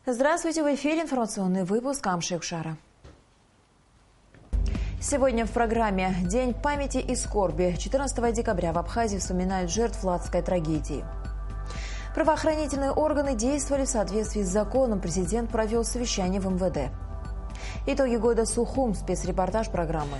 Здравствуйте, в эфире информационный выпуск Амши-Укшара. Сегодня в программе «День памяти и скорби». 14 декабря в Абхазии вспоминают жертв Ладской трагедии. Правоохранительные органы действовали в соответствии с законом. Президент провел совещание в МВД. Итоги года Сухум. Спецрепортаж программы.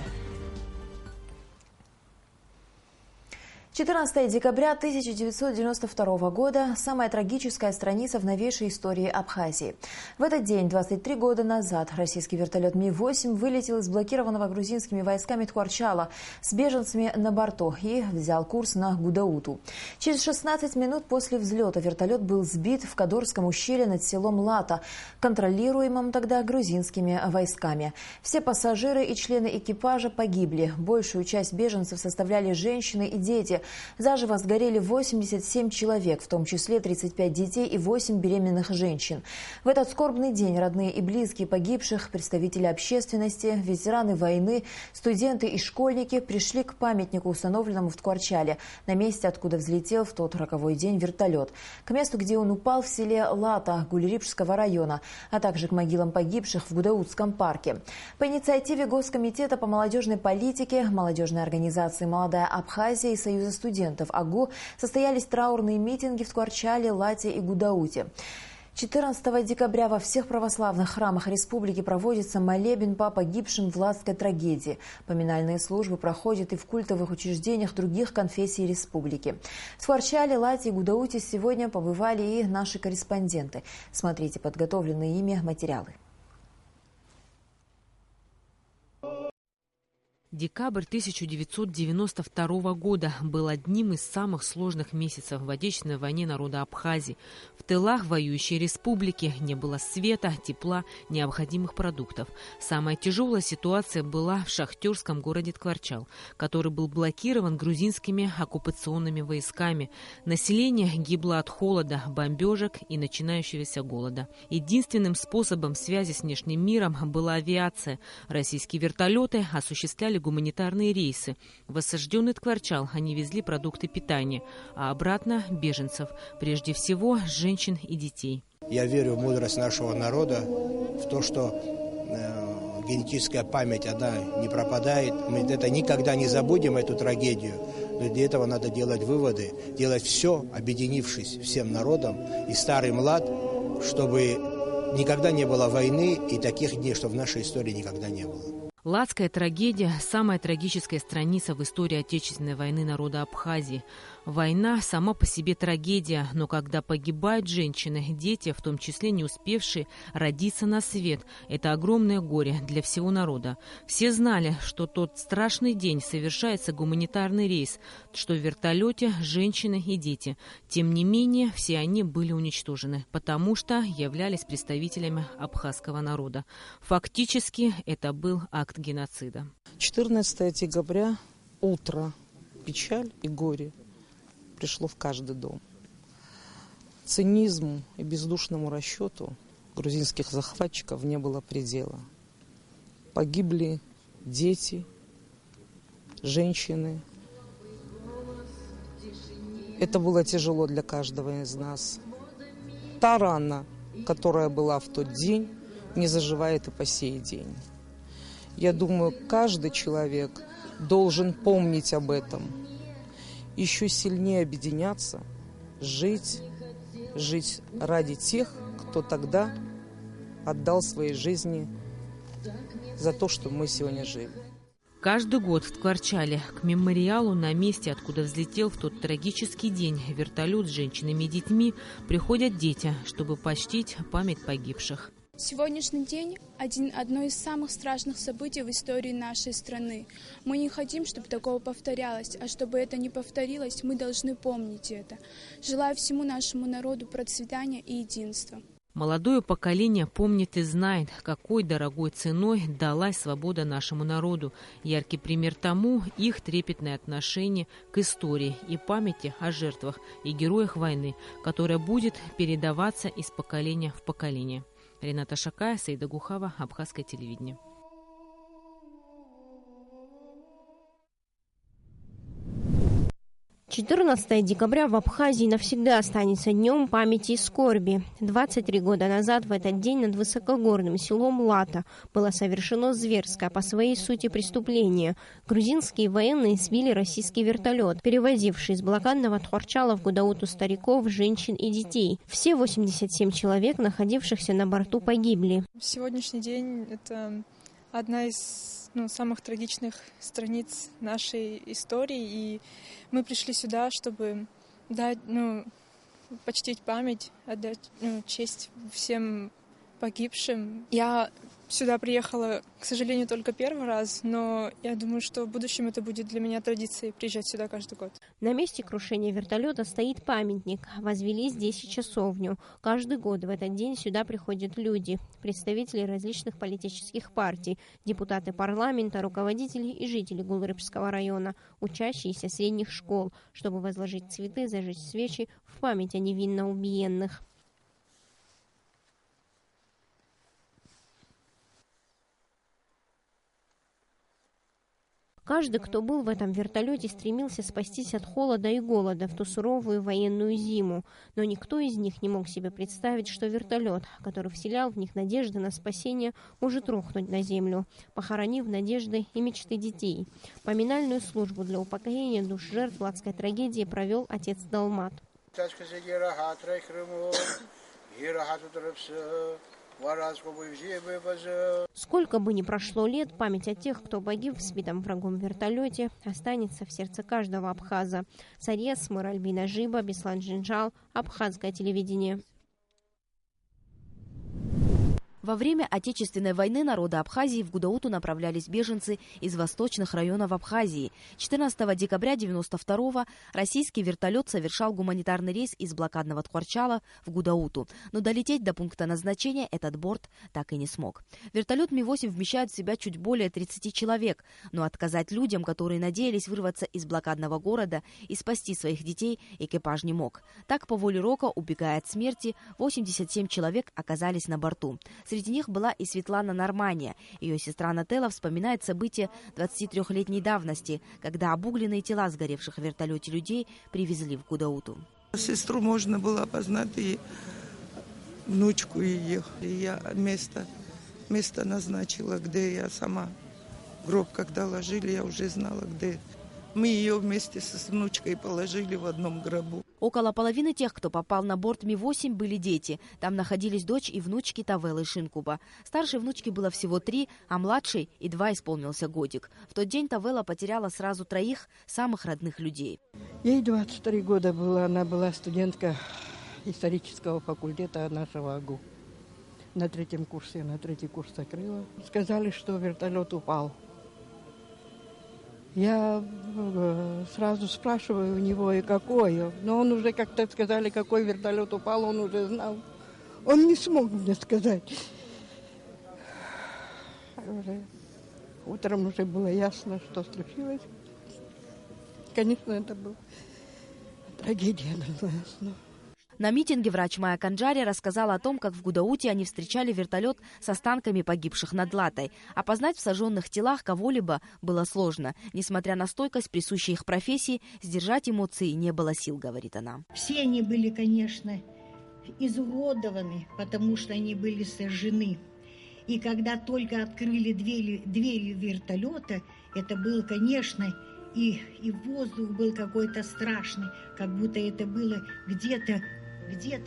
14 декабря 1992 года – самая трагическая страница в новейшей истории Абхазии. В этот день, 23 года назад, российский вертолет Ми-8 вылетел из блокированного грузинскими войсками Ткварчала с беженцами на борту и взял курс на Гудауту. Через 16 минут после взлета вертолет был сбит в Кадорском ущелье над селом Лата, контролируемым тогда грузинскими войсками. Все пассажиры и члены экипажа погибли. Большую часть беженцев составляли женщины и дети. Заживо сгорели 87 человек, в том числе 35 детей и 8 беременных женщин. В этот скорбный день родные и близкие погибших, представители общественности, ветераны войны, студенты и школьники пришли к памятнику, установленному в Ткварчале, на месте, откуда взлетел в тот роковой день вертолет, к месту, где он упал в селе Лата Гулерипшского района, а также к могилам погибших в Гудаутском парке. По инициативе Госкомитета по молодежной политике, молодежной организации «Молодая Абхазия» и Союза студентов АГУ состоялись траурные митинги в Ткварчале, Лате и Гудауте. 14 декабря во всех православных храмах республики проводится молебен по погибшим в Ладской трагедии. Поминальные службы проходят и в культовых учреждениях других конфессий республики. В Ткварчале, Лате и Гудауте сегодня побывали и наши корреспонденты. Смотрите подготовленные ими материалы. Декабрь 1992 года был одним из самых сложных месяцев в Отечественной войне народа Абхазии. В тылах воюющей республики не было света, тепла, необходимых продуктов. Самая тяжелая ситуация была в шахтерском городе Ткварчал, который был блокирован грузинскими оккупационными войсками. Население гибло от холода, бомбежек и начинающегося голода. Единственным способом связи с внешним миром была авиация. Российские вертолеты осуществляли гуманитарные рейсы. В осажденный Ткварчал они везли продукты питания, а обратно – беженцев, прежде всего женщин и детей. Я верю в мудрость нашего народа, в то, что генетическая память, она не пропадает. Мы это никогда не забудем, эту трагедию. Но для этого надо делать выводы, делать все, объединившись всем народом, и старый, и млад, чтобы никогда не было войны и таких дней, что в нашей истории никогда не было. Ладская трагедия – самая трагическая страница в истории Отечественной войны народа Абхазии. Война сама по себе трагедия, но когда погибают женщины, дети, в том числе не успевшие родиться на свет, это огромное горе для всего народа. Все знали, что тот страшный день совершается гуманитарный рейс, что в вертолете женщины и дети. Тем не менее, все они были уничтожены, потому что являлись представителями абхазского народа. Фактически, это был акт геноцида. 14 декабря, утро, печаль и горе пришло в каждый дом. Цинизму и бездушному расчету грузинских захватчиков не было предела. Погибли дети, женщины. Это было тяжело для каждого из нас. Та рана, которая была в тот день, не заживает и по сей день. Я думаю, каждый человек должен помнить об этом. Еще сильнее объединяться, жить ради тех, кто тогда отдал свои жизни за то, что мы сегодня жили. Каждый год в Ткварчале к мемориалу на месте, откуда взлетел в тот трагический день вертолет с женщинами и детьми, приходят дети, чтобы почтить память погибших. Сегодняшний день – одно из самых страшных событий в истории нашей страны. Мы не хотим, чтобы такого повторялось, а чтобы это не повторилось, мы должны помнить это. Желаю всему нашему народу процветания и единства. Молодое поколение помнит и знает, какой дорогой ценой далась свобода нашему народу. Яркий пример тому – их трепетное отношение к истории и памяти о жертвах и героях войны, которая будет передаваться из поколения в поколение. Рената Шакая, Саида Гухава, Абхазское телевидение. 14 декабря в Абхазии навсегда останется днем памяти и скорби. 23 года назад в этот день над высокогорным селом Лата было совершено зверское по своей сути преступление. Грузинские военные сбили российский вертолет, перевозивший из блокадного Тхорчала в Гудауту стариков, женщин и детей. Все 87 человек, находившихся на борту, погибли. Сегодняшний день – это одна из самых трагичных страниц нашей истории, и мы пришли сюда, чтобы дать, почтить память, отдать честь всем погибшим. Я сюда приехала, к сожалению, только первый раз, но я думаю, что в будущем это будет для меня традицией приезжать сюда каждый год. На месте крушения вертолета стоит памятник. Возвели здесь часовню. Каждый год в этот день сюда приходят люди, представители различных политических партий, депутаты парламента, руководители и жители Гулрыбского района, учащиеся средних школ, чтобы возложить цветы, зажечь свечи в память о невинно убиенных. Каждый, кто был в этом вертолете, стремился спастись от холода и голода в ту суровую военную зиму. Но никто из них не мог себе представить, что вертолет, который вселял в них надежды на спасение, может рухнуть на землю, похоронив надежды и мечты детей. Поминальную службу для упокоения душ жертв ладской трагедии провел отец Далмат. Сколько бы ни прошло лет, память о тех, кто погиб в сбитом врагом вертолете, останется в сердце каждого абхаза. Сарьес, Муральбина Жиба, Беслан Джинжал, Абхазское телевидение. Во время Отечественной войны народа Абхазии в Гудауту направлялись беженцы из восточных районов Абхазии. 14 декабря 1992-го российский вертолет совершал гуманитарный рейс из блокадного Тхорчала в Гудауту. Но долететь до пункта назначения этот борт так и не смог. Вертолет Ми-8 вмещает в себя чуть более 30 человек. Но отказать людям, которые надеялись вырваться из блокадного города и спасти своих детей, экипаж не мог. Так, по воле Рока, убегая от смерти, 87 человек оказались на борту. Среди них была и Светлана Нормания. Ее сестра Нателла вспоминает события 23-летней давности, когда обугленные тела сгоревших в вертолете людей привезли в Гудауту. Сестру можно было опознать, и внучку ее. И я место назначила, где я сама. Гроб, когда ложили, я уже знала, где. Мы ее вместе с внучкой положили в одном гробу. Около половины тех, кто попал на борт Ми-8, были дети. Там находились дочь и внучки Тавелы Шинкуба. Старшей внучке было всего 3, а младшей и 2 исполнился годик. В тот день Тавела потеряла сразу 3 самых родных людей. Ей 23 года было. Она была студентка исторического факультета нашего АГУ. На 3-м курсе, на 3-й курс закрыла. Сказали, что вертолет упал. Я сразу спрашиваю у него, и какой. Но он уже как-то сказали, какой вертолет упал, он уже знал. Он не смог мне сказать. Утром уже было ясно, что случилось. Конечно, это была трагедия, однозначно. На митинге врач Майя Канджари рассказала о том, как в Гудауте они встречали вертолет с останками погибших над Латой. Опознать в сожженных телах кого-либо было сложно. Несмотря на стойкость, присущей их профессии, сдержать эмоции не было сил, говорит она. Все они были, конечно, изуродованы, потому что они были сожжены. И когда только открыли двери вертолета, это был, конечно, и воздух был какой-то страшный, как будто это было где-то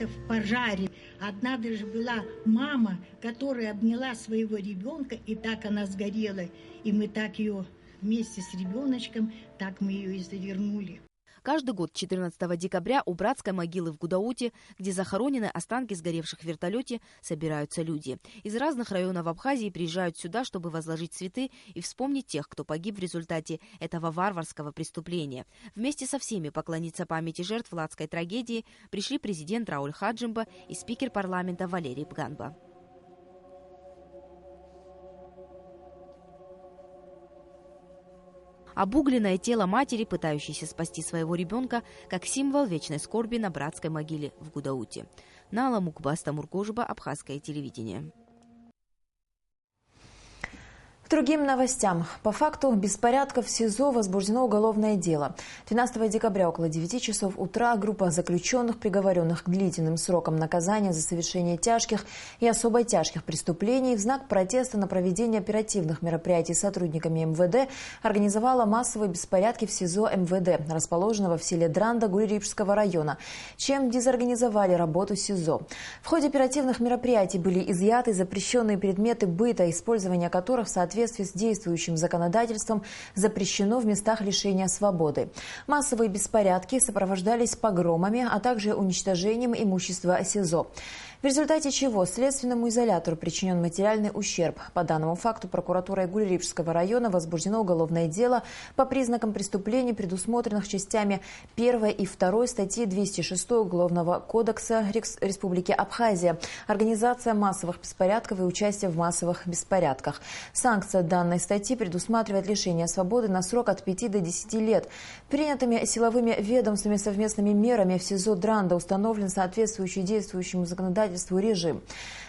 в пожаре. Однажды же была мама, которая обняла своего ребенка, и так она сгорела. И мы так ее вместе с ребеночком, так мы ее и завернули. Каждый год 14 декабря у братской могилы в Гудауте, где захоронены останки сгоревших в вертолете, собираются люди. Из разных районов Абхазии приезжают сюда, чтобы возложить цветы и вспомнить тех, кто погиб в результате этого варварского преступления. Вместе со всеми поклониться памяти жертв ладской трагедии пришли президент Рауль Хаджимба и спикер парламента Валерий Бганба. Обугленное тело матери, пытающейся спасти своего ребенка, как символ вечной скорби на братской могиле в Гудауте. Нала Мукбаста Муркожба, Абхазское телевидение. К другим новостям. По факту беспорядков в СИЗО возбуждено уголовное дело. 12 декабря около 9 часов утра группа заключенных, приговоренных к длительным срокам наказания за совершение тяжких и особо тяжких преступлений, в знак протеста на проведение оперативных мероприятий с сотрудниками МВД организовала массовые беспорядки в СИЗО МВД, расположенного в селе Дранда Гуль-Рипского района, чем дезорганизовали работу СИЗО. В ходе оперативных мероприятий были изъяты запрещенные предметы быта, использование которых в соответствии с действующим законодательством запрещено в местах лишения свободы. Массовые беспорядки сопровождались погромами, а также уничтожением имущества СИЗО. В результате чего следственному изолятору причинен материальный ущерб. По данному факту прокуратурой Гуль-Рипского района возбуждено уголовное дело по признакам преступлений, предусмотренных частями 1 и 2 статьи 206 Уголовного кодекса Республики Абхазия. Организация массовых беспорядков и участие в массовых беспорядках. Санкция данной статьи предусматривает лишение свободы на срок от 5 до 10 лет. Принятыми силовыми ведомствами совместными мерами в СИЗО Дранда установлен соответствующий действующему законодательству режим.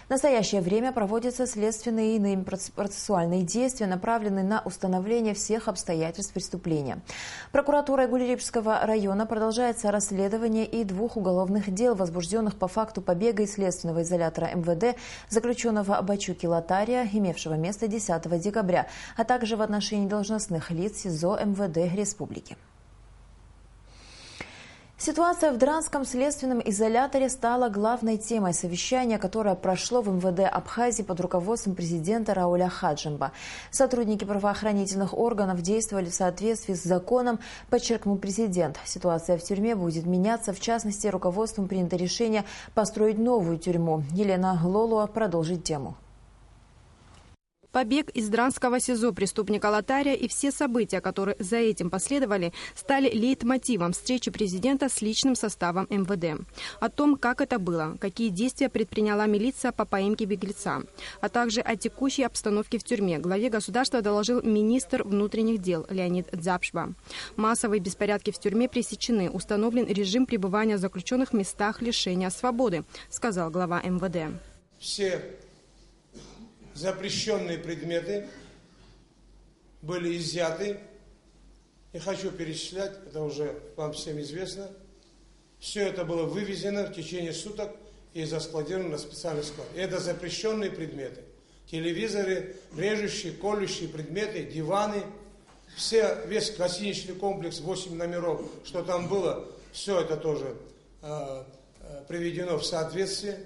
В настоящее время проводятся следственные и иные процессуальные действия, направленные на установление всех обстоятельств преступления. Прокуратурой Гуль-Рипского района продолжается расследование и 2 уголовных дел, возбужденных по факту побега из следственного изолятора МВД заключенного Бачуки Латария, имевшего место 10 декабря, а также в отношении должностных лиц СИЗО МВД Республики. Ситуация в Дранском следственном изоляторе стала главной темой совещания, которое прошло в МВД Абхазии под руководством президента Рауля Хаджимба. Сотрудники правоохранительных органов действовали в соответствии с законом, подчеркнул президент. Ситуация в тюрьме будет меняться. В частности, руководством принято решение построить новую тюрьму. Елена Лолуа продолжит тему. Побег из Дранского СИЗО преступника Латария и все события, которые за этим последовали, стали лейтмотивом встречи президента с личным составом МВД. О том, как это было, какие действия предприняла милиция по поимке беглеца, а также о текущей обстановке в тюрьме главе государства доложил министр внутренних дел Леонид Дзапшба. Массовые беспорядки в тюрьме пресечены, установлен режим пребывания заключенных в местах лишения свободы, сказал глава МВД. Все запрещенные предметы были изъяты. Не хочу перечислять, это уже вам всем известно. Все это было вывезено в течение суток и заскладировано на специальный склад. И это запрещенные предметы. Телевизоры, режущие, колющие предметы, диваны. Весь гостиничный комплекс, 8 номеров, что там было, все это тоже приведено в соответствие.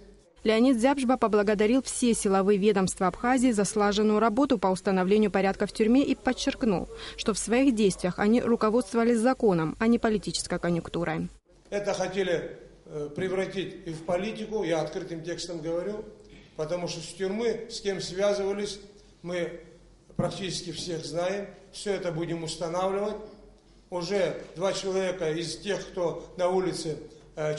Леонид Дзябшба поблагодарил все силовые ведомства Абхазии за слаженную работу по установлению порядка в тюрьме и подчеркнул, что в своих действиях они руководствовались законом, а не политической конъюнктурой. Это хотели превратить и в политику, я открытым текстом говорю, потому что с тюрьмы, с кем связывались, мы практически всех знаем, все это будем устанавливать. Уже 2 человека из тех, кто на улице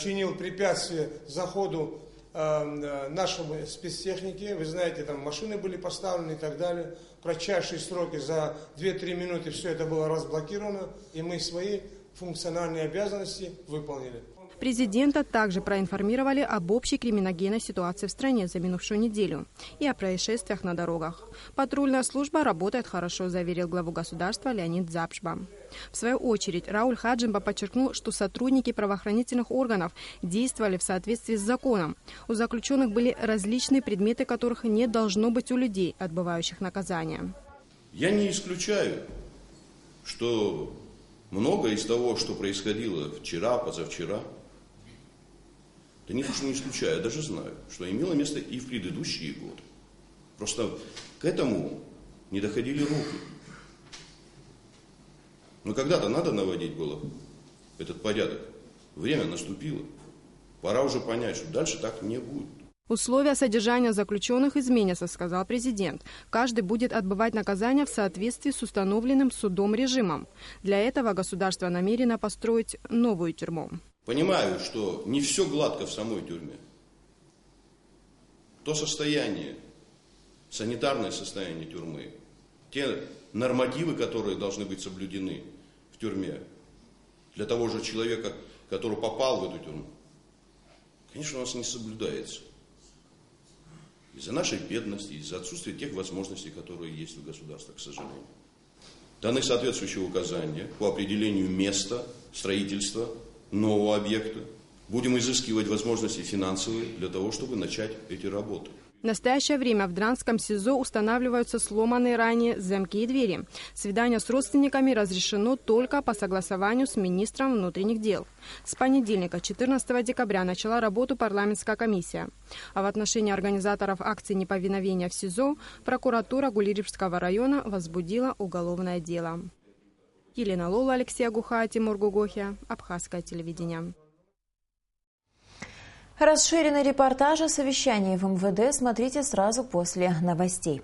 чинил препятствия заходу нашей спецтехники, вы знаете, там машины были поставлены и так далее. В кратчайшие сроки, за 2-3 минуты все это было разблокировано, и мы свои функциональные обязанности выполнили. Президента также проинформировали об общей криминогенной ситуации в стране за минувшую неделю и о происшествиях на дорогах. Патрульная служба работает хорошо, заверил главу государства Леонид Дзапшба. В свою очередь, Рауль Хаджимба подчеркнул, что сотрудники правоохранительных органов действовали в соответствии с законом. У заключенных были различные предметы, которых не должно быть у людей, отбывающих наказание. Я не исключаю, что многое из того, что происходило вчера, позавчера, да не то, что не исключаю, я даже знаю, что имело место и в предыдущие годы. Просто к этому не доходили руки. Но когда-то надо наводить было этот порядок. Время наступило. Пора уже понять, что дальше так не будет. Условия содержания заключенных изменятся, сказал президент. Каждый будет отбывать наказание в соответствии с установленным судом режимом. Для этого государство намерено построить новую тюрьму. Понимаю, что не все гладко в самой тюрьме. То состояние, санитарное состояние тюрьмы, те нормативы, которые должны быть соблюдены в тюрьме для того же человека, который попал в эту тюрьму, конечно, у нас не соблюдается. Из-за нашей бедности, из-за отсутствия тех возможностей, которые есть в государстве, к сожалению. Даны соответствующие указания по определению места строительства нового объекта. Будем изыскивать возможности финансовые для того, чтобы начать эти работы. В настоящее время в Дранском СИЗО устанавливаются сломанные ранее замки и двери. Свидание с родственниками разрешено только по согласованию с министром внутренних дел. С понедельника, 14 декабря, начала работу парламентская комиссия. А в отношении организаторов акции неповиновения в СИЗО прокуратура Гулиревского района возбудила уголовное дело. Елена Лола, Алексей Агуха, Тимур Гугохия, Абхазское телевидение. Расширенный репортаж о совещании в МВД смотрите сразу после новостей.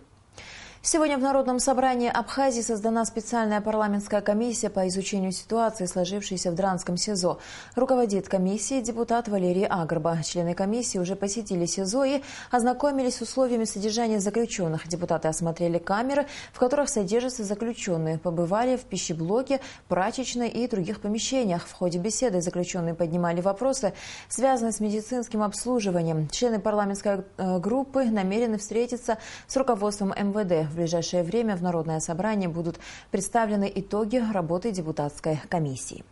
Сегодня в Народном собрании Абхазии создана специальная парламентская комиссия по изучению ситуации, сложившейся в Дранском СИЗО. Руководит комиссией депутат Валерий Агрба. Члены комиссии уже посетили СИЗО и ознакомились с условиями содержания заключенных. Депутаты осмотрели камеры, в которых содержатся заключенные, побывали в пищеблоке, прачечной и других помещениях. В ходе беседы заключенные поднимали вопросы, связанные с медицинским обслуживанием. Члены парламентской группы намерены встретиться с руководством МВД. В ближайшее время в Народное собрание будут представлены итоги работы депутатской комиссии.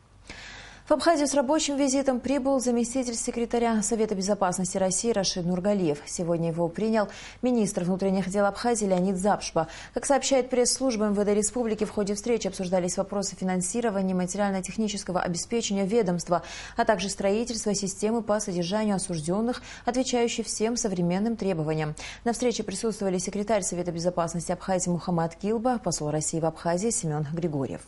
В Абхазию с рабочим визитом прибыл заместитель секретаря Совета безопасности России Рашид Нургалиев. Сегодня его принял министр внутренних дел Абхазии Леонид Запшба. Как сообщает пресс-служба МВД Республики, в ходе встречи обсуждались вопросы финансирования, материально-технического обеспечения ведомства, а также строительства системы по содержанию осужденных, отвечающей всем современным требованиям. На встрече присутствовали секретарь Совета безопасности Абхазии Мухаммад Килба, посол России в Абхазии Семен Григорьев.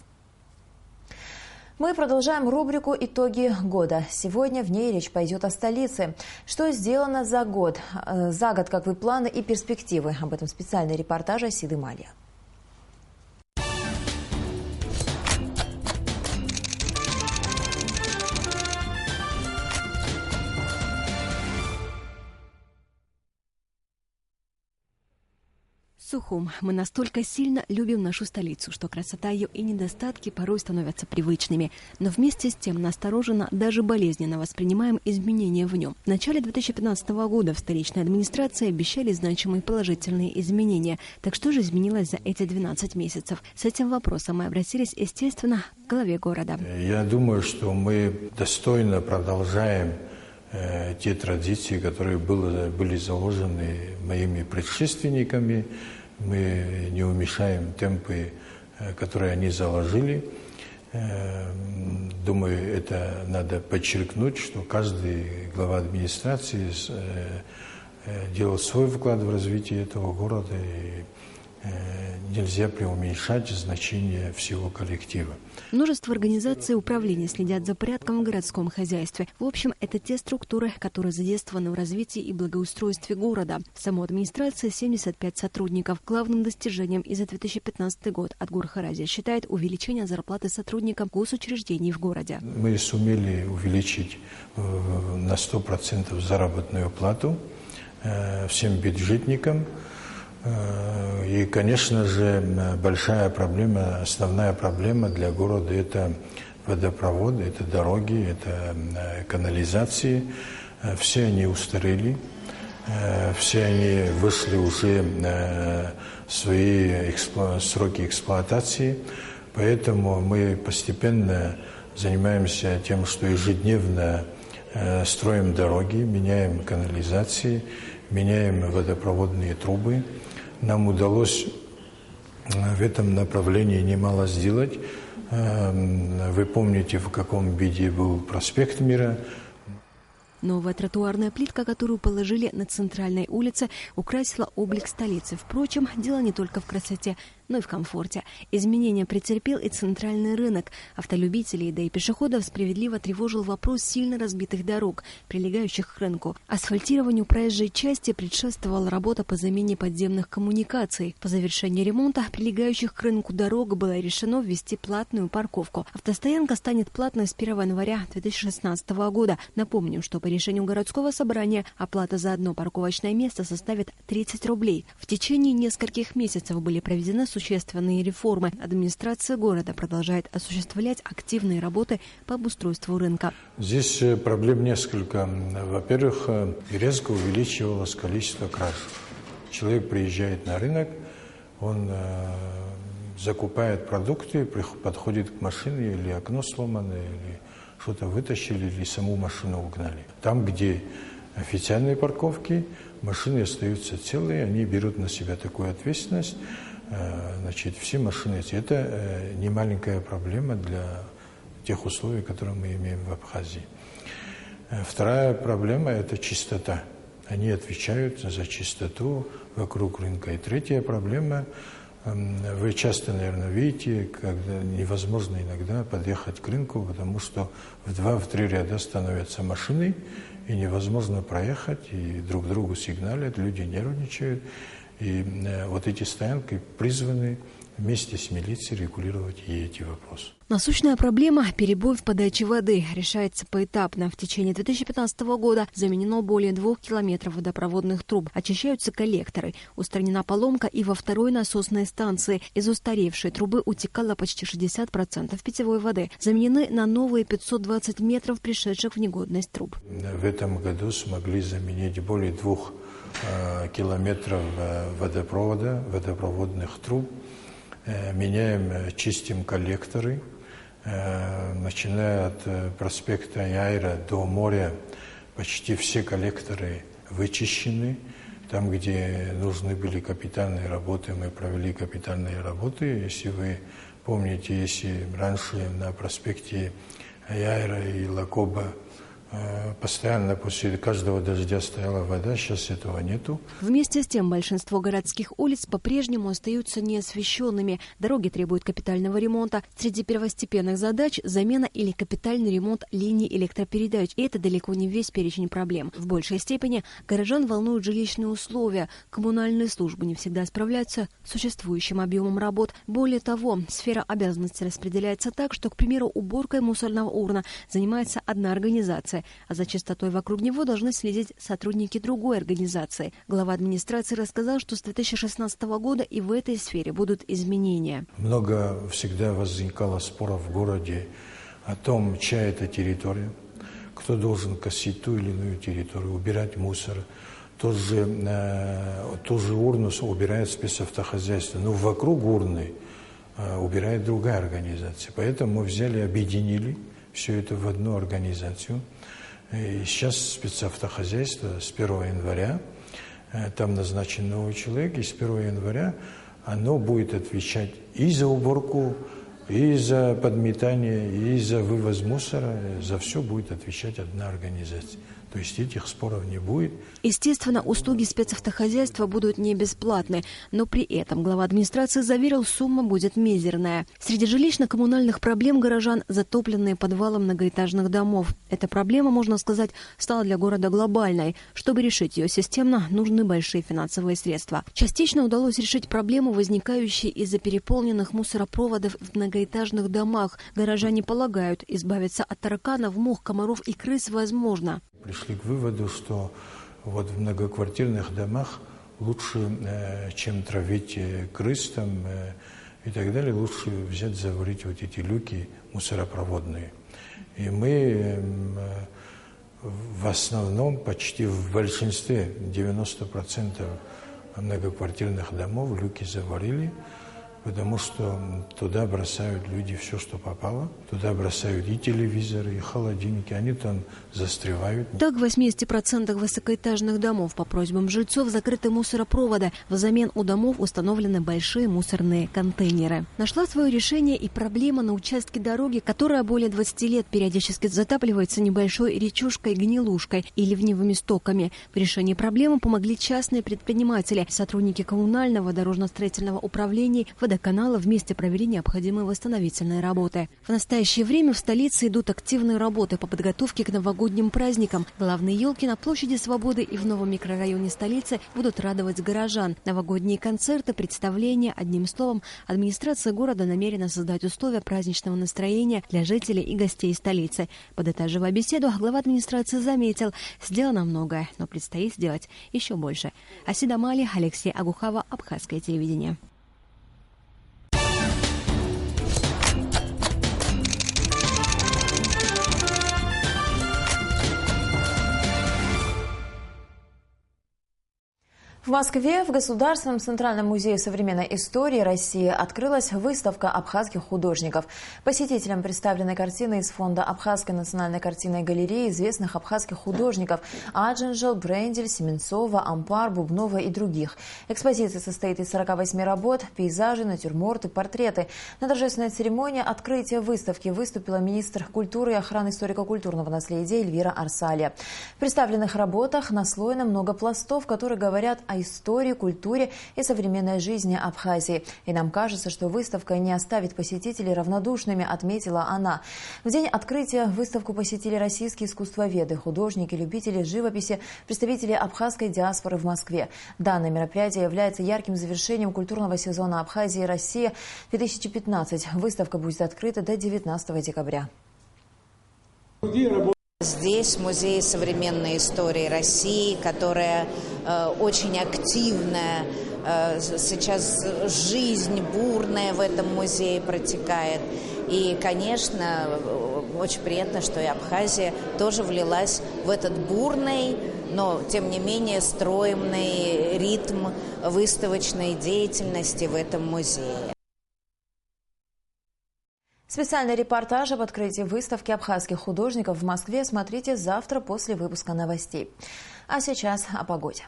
Мы продолжаем рубрику «Итоги года». Сегодня в ней речь пойдет о столице. Что сделано за год? За год каковы планы и перспективы? Об этом специальный репортаж Асиды Малия. Сухум, мы настолько сильно любим нашу столицу, что красота ее и недостатки порой становятся привычными. Но вместе с тем настороженно, даже болезненно воспринимаем изменения в нем. В начале 2015 года в столичной администрации обещали значимые положительные изменения. Так что же изменилось за эти 12 месяцев? С этим вопросом мы обратились, естественно, к главе города. Я думаю, что мы достойно продолжаем те традиции, которые были заложены моими предшественниками. Мы не уменьшаем темпы, которые они заложили. Думаю, это надо подчеркнуть, что каждый глава администрации делал свой вклад в развитие этого города, и нельзя преуменьшать значение всего коллектива. Множество организаций и управлений следят за порядком в городском хозяйстве. В общем, это те структуры, которые задействованы в развитии и благоустройстве города. В самой администрации 75 сотрудников. Главным достижением и за 2015 год Атгур Харази считает увеличение зарплаты сотрудникам госучреждений в городе. Мы сумели увеличить на 100% заработную плату всем бюджетникам. И, конечно же, большая проблема, основная проблема для города – это водопроводы, это дороги, это канализации. Все они устарели, все они вышли уже в свои сроки эксплуатации. Поэтому мы постепенно занимаемся тем, что ежедневно строим дороги, меняем канализации, меняем водопроводные трубы. Нам удалось в этом направлении немало сделать. Вы помните, в каком виде был проспект Мира. Новая тротуарная плитка, которую положили на центральной улице, украсила облик столицы. Впрочем, дело не только в красоте, но и в комфорте. Изменения претерпел и центральный рынок. Автолюбителей, да и пешеходов справедливо тревожил вопрос сильно разбитых дорог, прилегающих к рынку. Асфальтированию проезжей части предшествовала работа по замене подземных коммуникаций. По завершении ремонта прилегающих к рынку дорог было решено ввести платную парковку. Автостоянка станет платной с 1 января 2016 года. Напомним, что по решению городского собрания оплата за одно парковочное место составит 30 рублей. В течение нескольких месяцев были проведены существенные реформы. Администрация города продолжает осуществлять активные работы по обустройству рынка. Здесь проблем несколько. Во-первых, резко увеличивалось количество краж. Человек приезжает на рынок, он закупает продукты, подходит к машине, или окно сломано, или что-то вытащили, или саму машину угнали. Там, где официальные парковки, машины остаются целые, они берут на себя такую ответственность. Значит, все машины, это не маленькая проблема для тех условий, которые мы имеем в Абхазии. Вторая проблема – это чистота. Они отвечают за чистоту вокруг рынка. И третья проблема – вы часто, наверное, видите, когда невозможно иногда подъехать к рынку, потому что в 2-3 ряда становятся машины, и невозможно проехать, и друг другу сигналят, люди нервничают. И вот эти стоянки призваны вместе с милицией регулировать и эти вопросы. Насущная проблема – перебой в подаче воды. Решается поэтапно. В течение 2015 года заменено более 2 километров водопроводных труб. Очищаются коллекторы. Устранена поломка и во второй насосной станции. Из устаревшей трубы утекало почти 60% питьевой воды. Заменены на новые 520 метров пришедших в негодность труб. В этом году смогли заменить более 2 километров водопроводных труб. Меняем, чистим коллекторы. Начиная от проспекта Яйра до моря, почти все коллекторы вычищены. Там, где нужны были капитальные работы, мы провели капитальные работы. Если вы помните, если раньше на проспекте Яйра и Лакоба постоянно после каждого дождя стояла вода, сейчас этого нету. Вместе с тем большинство городских улиц по-прежнему остаются неосвещенными. Дороги требуют капитального ремонта. Среди первостепенных задач – замена или капитальный ремонт линий электропередач. И это далеко не весь перечень проблем. В большей степени горожан волнуют жилищные условия. Коммунальные службы не всегда справляются с существующим объемом работ. Более того, сфера обязанностей распределяется так, что, к примеру, уборкой мусорного урна занимается одна организация, а за чистотой вокруг него должны следить сотрудники другой организации. Глава администрации рассказал, что с 2016 года и в этой сфере будут изменения. Много всегда возникало споров в городе о том, чья это территория, кто должен косить ту или иную территорию, убирать мусор. Ту же урну убирает спецавтохозяйство, но вокруг урны убирает другая организация. Поэтому мы взяли, объединили все это в одну организацию. И сейчас спецавтохозяйство с 1 января, там назначен новый человек, и с 1 января оно будет отвечать и за уборку, и за подметание, и за вывоз мусора. За все будет отвечать одна организация. То есть этих споров не будет. Естественно, услуги спецавтохозяйства будут не бесплатны, но при этом глава администрации заверил, сумма будет мизерная. Среди жилищно-коммунальных проблем горожан – затопленные подвалы многоэтажных домов. Эта проблема, можно сказать, стала для города глобальной. Чтобы решить ее системно, нужны большие финансовые средства. Частично удалось решить проблему, возникающую из-за переполненных мусоропроводов в многоэтажных домах. Горожане полагают, избавиться от тараканов, мух, комаров и крыс возможно. Пришли к выводу, что вот в многоквартирных домах лучше, чем травить крыс там, и так далее, лучше взять, заварить вот эти люки мусоропроводные. И мы в основном, почти в большинстве, 90% многоквартирных домов люки заварили, потому что туда бросают люди все, что попало. Туда бросают и телевизоры, и холодильники, они там застревают. Так, в 80% высокоэтажных домов по просьбам жильцов закрыты мусоропроводы. Взамен у домов установлены большие мусорные контейнеры. Нашла свое решение и проблема на участке дороги, которая более 20 лет периодически затапливается небольшой речушкой, гнилушкой и ливневыми стоками. В решении проблемы помогли частные предприниматели, сотрудники коммунального дорожно-строительного управления, водоканала вместе провели необходимые восстановительные работы. В настоящее время в столице идут активные работы по подготовке к новогодним праздникам. Главные елки на площади Свободы и в новом микрорайоне столицы будут радовать горожан. Новогодние концерты, представления, одним словом, администрация города намерена создать условия праздничного настроения для жителей и гостей столицы. Подытоживая беседу, глава администрации заметил, сделано многое, но предстоит сделать еще больше. Асида Мали, Алексей Агухава, Абхазское телевидение. В Москве в Государственном центральном музее современной истории России открылась выставка абхазских художников. Посетителям представлены картины из фонда Абхазской национальной картинной галереи известных абхазских художников Аджинджел, Брендель, Семенцова, Ампар, Бубнова и других. Экспозиция состоит из 48 работ, пейзажи, натюрморты, портреты. На торжественной церемонии открытия выставки выступила министр культуры и охраны историко-культурного наследия Эльвира Арсалия. В представленных работах наслоено много пластов, которые говорят о истории, культуре и современной жизни Абхазии. И нам кажется, что выставка не оставит посетителей равнодушными, отметила она. В день открытия выставку посетили российские искусствоведы, художники, любители живописи, представители абхазской диаспоры в Москве. Данное мероприятие является ярким завершением культурного сезона Абхазии «Россия-2015». Выставка будет открыта до 19 декабря. Здесь музей современной истории России, которая очень активная. Сейчас жизнь бурная в этом музее протекает. И, конечно, очень приятно, что и Абхазия тоже влилась в этот бурный, но, тем не менее, стройный ритм выставочной деятельности в этом музее. Специальный репортаж об открытии выставки абхазских художников в Москве смотрите завтра после выпуска новостей. А сейчас о погоде.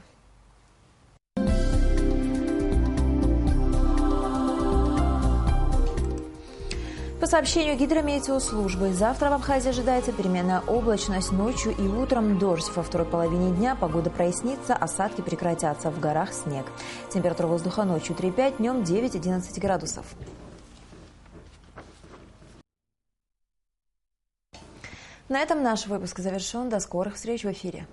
По сообщению гидрометеослужбы, завтра в Абхазии ожидается переменная облачность, ночью и утром дождь. Во второй половине дня погода прояснится, осадки прекратятся, в горах снег. Температура воздуха ночью 3-5, днем 9-11 градусов. На этом наш выпуск завершен. До скорых встреч в эфире.